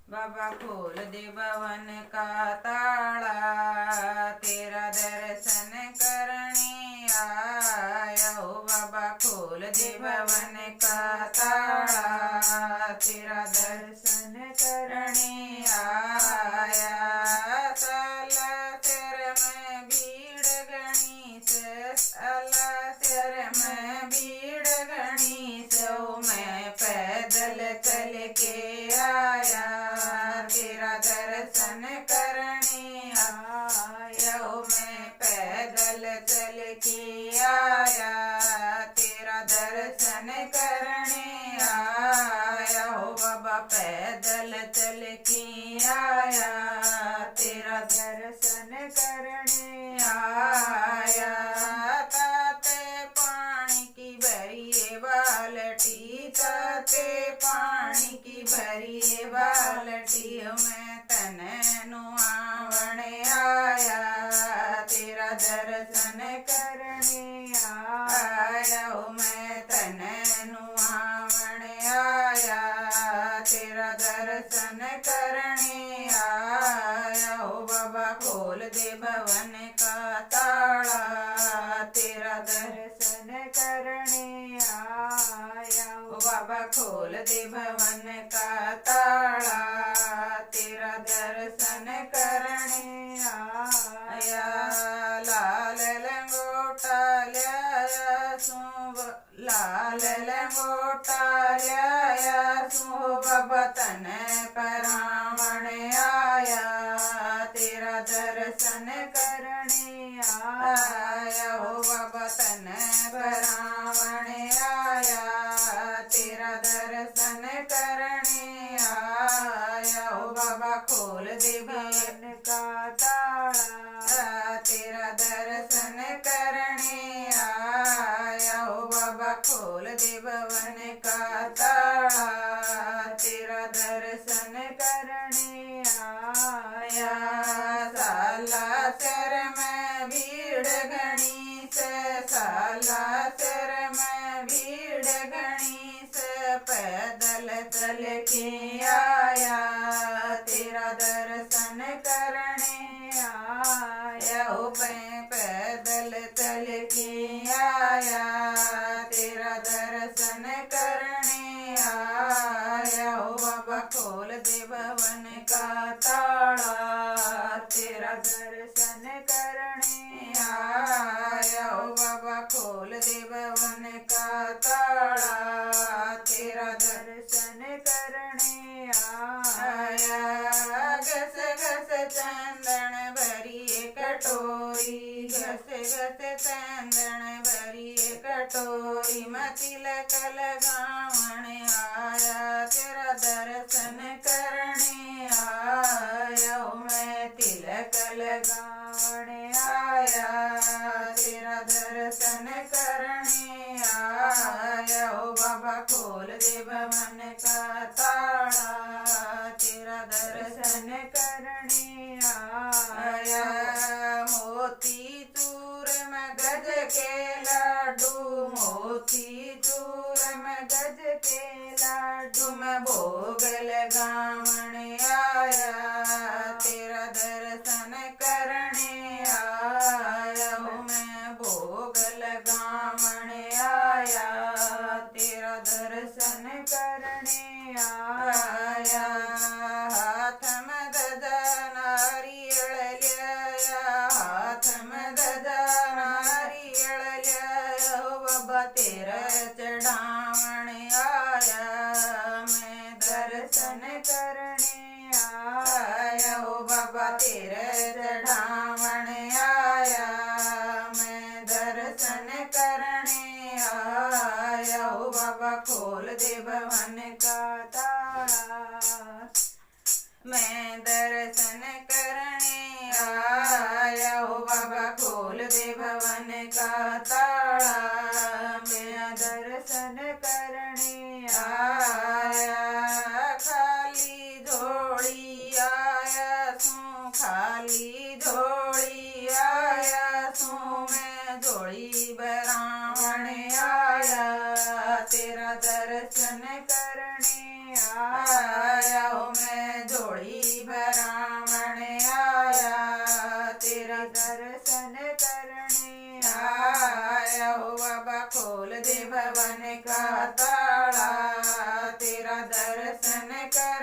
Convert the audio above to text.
बाबा खोल दे भवन का ताला, तेरा दर्शन करने आया हो। बाबा खोल दे भवन का ताला, तेरा दर्शन करने आया। साला तेरे में भीड़ घनी से, साला तेरे में भीड़ घनी से, मैं पैदल चल के आया, तेरा दर्शन करने आया हो। मैं पैदल चल के आया, तेरा दर्शन करने आया हो। बाबा पैदल चल के आया, तेरा दर्शन करने आया। ताते पानी की भरी बाल्टी, ताते पानी की भरी बाल्टी, मैं तने नुआवण आया, तेरा दर्शन करने आया हो। मैं तने नुआवण आया, तेरा दर्शन करने आया हो। बाबा खोल दे भवन का ताला, तेरा दर्शन करने आया हो। बाबा खोल दे भवन का ताला, तेरा दर्शन करने आया। लाल लंगोटा लाया सो, लाल लंगोटा लाया सो, बाबा तने परावण आया, तेरा दर्शन करने आया हो। बाबा तने परावण आया, तेरा दर्शन करने आया हो। बाबा खोल दे भवन का ताला, तेरा दर्शन करने आया हो। बाबा खोल दे भवन का ताला, तेरा दर्शन करने आया। साला सर में भीड़ घनी से, साला सर में भीड़ घनी से, पैदल चल के आया, तेरा दर्शन करने आया हो। पैदल चल के आया, तेरा दर्शन करने आया हो। बाबा खोल दे भवन का ताला, तेरा दर्शन करने आया हो। बाबा खोल दे भवन का ताला, तेरा दर्शन करने आया। घस घस चंदन भरी कटोरी, घस घस चंदन भरी कटोरी, मैं तिलक लगावण आया, तेरा दर्शन करने आया हो। मैं तिलक लगावण आया, तेरा दर्शन करने आया हो। बाबा खोल दे भवन का ताला, तेरा दर्शन करने आया। मोती चूर में गज के लाडू, मोती चूर में गज के लाडू, मैं भोग लगावण आया, तेरा दर्शन करने आया हो। मैं भोग लगावण आया, तेरा दर्शन करने आया। हाथ में गदा नारियल लिया, हाथ में गदा नारियल लिया हो। बाबा तेरा चढ़ावण आया, मैं दर्शन करने आया हो। बाबा तेरे चढ़ावण आया, मैं दर्शन करने आया हो। बाबा खोल दे भवन का ताला, मैं दर्शन करने आया हो। बाबा खोल दे भवन का ताला, मैं दर्शन करने आया। खाली झोली आया सू, खाली झोली आया सू, मैं झोली बरावण आया, तेरा दर्शन करने आया हो। मैं तेरा दर्शन करने आया हो बाबा खोल दे भवन का ताला तेरा दर्शन कर